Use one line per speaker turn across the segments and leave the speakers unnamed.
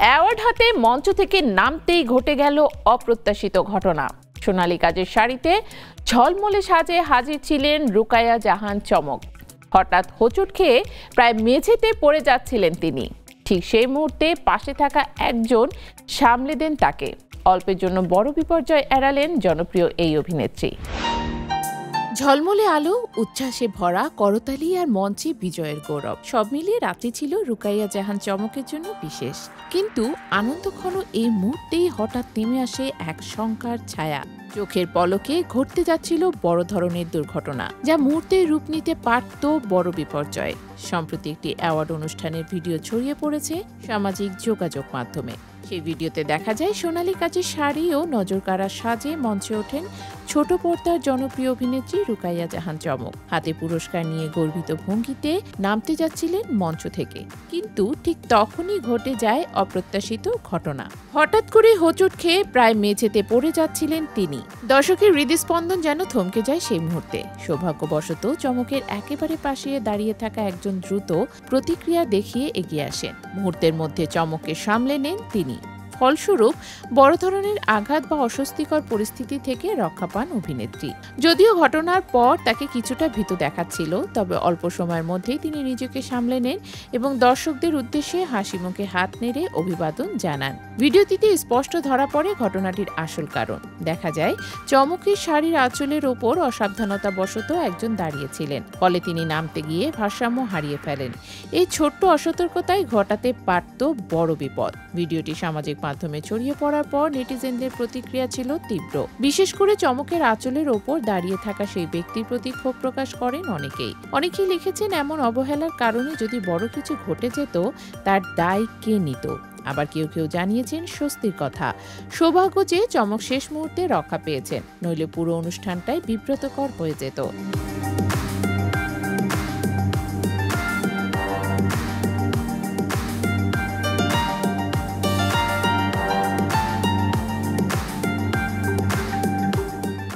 Award হাতে মঞ্চ থেকে নামতেই ঘটে গেল অপ্রত্যাশিত ঘটনা। সোনালী কাজের শাড়িতে ঝলমলে সাজে হাজির ছিলেন রুকাইয়া জাহান চমক। হঠাৎ হোঁচট খেয়ে প্রায় মেঝেতে পড়ে যাচ্ছিলেন তিনি। ঠিক সেই মুহূর্তে পাশে থাকা একজন সামলে দেন তাকে। অল্পের জন্য বড় বিপর্যয় এড়ালেন জনপ্রিয় এই অভিনেত্রী। ঝলমলে আলো, উচ্ছ্বাসে ভরা করতালি আর মঞ্চে বিজয়ের গৌরব, সব মিলিয়ে রাত্রি ছিল রুকাইয়া জাহান চমকের জন্য বিশেষ। কিন্তু আনন্দঘন এই মুহূর্তেই হঠাৎ নেমে আসে এক শঙ্কার ছায়া। চোখের পলকে ঘটতে যাচ্ছিল বড় ধরনের দুর্ঘটনা, যা মুহূর্তে রূপ নিতে পারত বড় বিপর্যয়। সম্প্রতি একটি অ্যাওয়ার্ড অনুষ্ঠানের ভিডিও ছড়িয়ে পড়েছে সামাজিক যোগাযোগ মাধ্যমে। সেই ভিডিওতে দেখা যায় সোনালী কাজের শাড়ি ও নজরকাড়া সাজে মঞ্চে ওঠেন ছোট পর্দার জনপ্রিয় অভিনেত্রী রুকাইয়া জাহান চমক। হাতে পুরস্কার নিয়ে গর্বিত ভঙ্গিতে নামতে যাচ্ছিলেন মঞ্চ থেকে। কিন্তু ঠিক তখনই ঘটে যায় অপ্রত্যাশিত ঘটনা। হঠাৎ করে হোঁচট খেয়ে প্রায় মেঝেতে পড়ে যাচ্ছিলেন তিনি। দর্শকের হৃদস্পন্দন যেন থমকে যায় সেই মুহূর্তে। সৌভাগ্যবশত চমকের একেবারে পাশে দাঁড়িয়ে থাকা একজন দ্রুত প্রতিক্রিয়া দেখিয়ে এগিয়ে আসেন। মুহূর্তের মধ্যে চমককে সামলে নেন তিনি। ফলস্বরূপ বড় ধরনের আঘাত বা অস্বস্তিকর পরিস্থিতি থেকে রক্ষা পান অভিনেত্রী। যদিও ঘটনার পর তাকে কিছুটা ভীত দেখাচ্ছিল, তবে অল্প সময়ের মধ্যেই তিনি নিজেকে সামলে নেন এবং দর্শকদের উদ্দেশ্যে হাসি মুখে হাত নেড়ে অভিবাদন জানান। ভিডিওটিতে স্পষ্ট ধরা পড়ে ঘটনাটির আসল কারণ। দেখা যায় চমকের শাড়ির আঁচলের ওপর অসাবধানতাবশত একজন দাঁড়িয়েছিলেন, ফলে তিনি নামতে গিয়ে ভারসাম্য হারিয়ে ফেলেন। এই ছোট্ট অসতর্কতায় ঘটাতে পারত বড় বিপদ। ভিডিওটি সামাজিক মাধ্যমে ছড়িয়ে পড়ার পর নেটিজেনদের প্রতিক্রিয়া ছিল তীব্র। বিশেষ করে চমকের আঁচলের ওপর দাঁড়িয়ে থাকা সেই ব্যক্তির প্রতি ক্ষোভ প্রকাশ করেন অনেকেই লিখেছেন, এমন অবহেলার কারণে যদি বড় কিছু ঘটে যেত তার দায় কে নিত। আবার কেউ জানিয়েছেন স্বস্তির কথা, সৌভাগ্য যে চমক শেষ মুহূর্তে রক্ষা পেয়েছেন, নইলে পুরো অনুষ্ঠানটাই বিব্রতকর হয়ে যেত।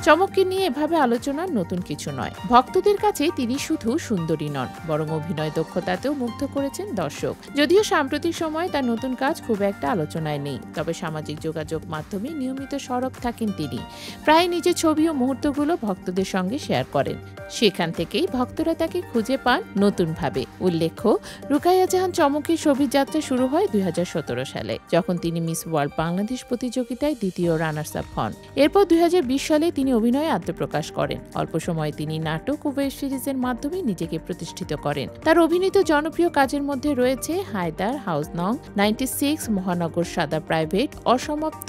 চমককে নিয়ে এভাবে আলোচনার নতুন কিছু নয়। ভক্তদের কাছে তিনি শুধু সুন্দরী নন, বরং অভিনয় দক্ষতাতেও মুগ্ধ করেছেন দর্শক। যদিও সাম্প্রতিক সময়ে তার নতুন কাজ খুব একটা আলোচনায় নেই, তবে সামাজিক যোগাযোগ মাধ্যমে নিয়মিত সরব থাকেন তিনি। প্রায় নিজের ছবি ও মুহূর্তগুলো ভক্তদের সঙ্গে শেয়ার করেন। সেখান থেকেই ভক্তরা তাকে খুঁজে পান নতুনভাবে। উল্লেখ্য, রুকাইয়া জাহান চমকের ছবির যাত্রা শুরু হয় 2017 সালে, যখন তিনি মিস ওয়ার্ল্ড বাংলাদেশ প্রতিযোগিতায় দ্বিতীয় রানার্স আপ হন। এরপর 2020 সালে তিনি অভিনয়ে আত্মপ্রকাশ করেন। অল্প সময়ে তিনি নাটক ও ওয়েব সিরিজের মাধ্যমে নিজেকে প্রতিষ্ঠিত করেন। তার অভিনীত জনপ্রিয় কাজের মধ্যে রয়েছে হায়দার, হাউস নং 96, মহানগর, সাদা প্রাইভেট, অসমাপ্ত,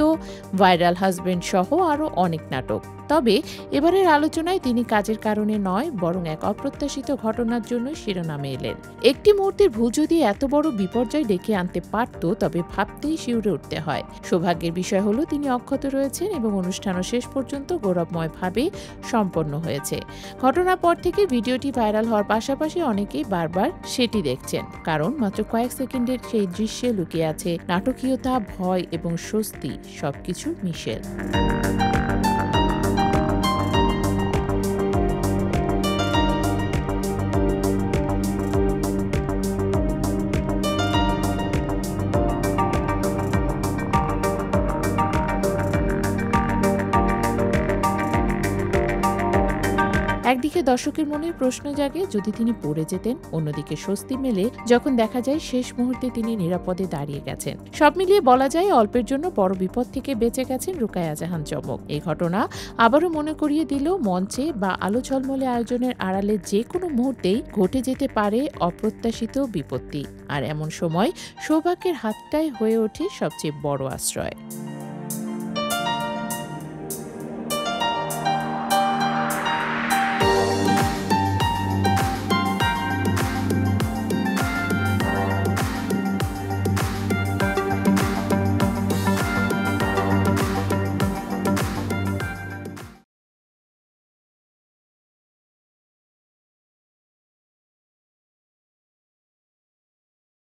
ভাইরাল হাজবেন্ড সহ আরও অনেক নাটক। তবে এবারের আলোচনায় তিনি কাজের কারণে নয়, বরং এক অপ্রত্যাশিত ঘটনার জন্য শিরোনামে এলেন। একটি মুহূর্তের ভুল যদি এত বড় বিপর্যয় ডেকে আনতে পারত, তবে ভাবতেই শিউরে উঠতে হয়। সৌভাগ্যের বিষয় হলো তিনি অক্ষত রয়েছেন এবং অনুষ্ঠানও শেষ পর্যন্ত গৌরবময়ভাবে সম্পন্ন হয়েছে। ঘটনার পর থেকে ভিডিওটি ভাইরাল হওয়ার পাশাপাশি অনেকেই বারবার সেটি দেখছেন, কারণ মাত্র কয়েক সেকেন্ডের সেই দৃশ্যে লুকিয়ে আছে নাটকীয়তা, ভয় এবং স্বস্তি, সবকিছু মিশেল। একদিকে দর্শকের মনের প্রশ্ন জাগে, যদি তিনি পড়ে যেতেন, অন্যদিকে স্বস্তি মেলে যখন দেখা যায় শেষ মুহূর্তে তিনি নিরাপদে দাঁড়িয়ে গেছেন। সব মিলিয়ে বলা যায় অল্পের জন্য বড় বিপদ থেকে বেঁচে গেছেন রুকাইয়া জাহান চমক। এই ঘটনা আবারও মনে করিয়ে দিল, মঞ্চে বা আলো ঝলমলে আয়োজনের আড়ালে যে কোনো মুহূর্তেই ঘটে যেতে পারে অপ্রত্যাশিত বিপত্তি। আর এমন সময় সৌভাগ্যের হাতটাই হয়ে ওঠে সবচেয়ে বড় আশ্রয়।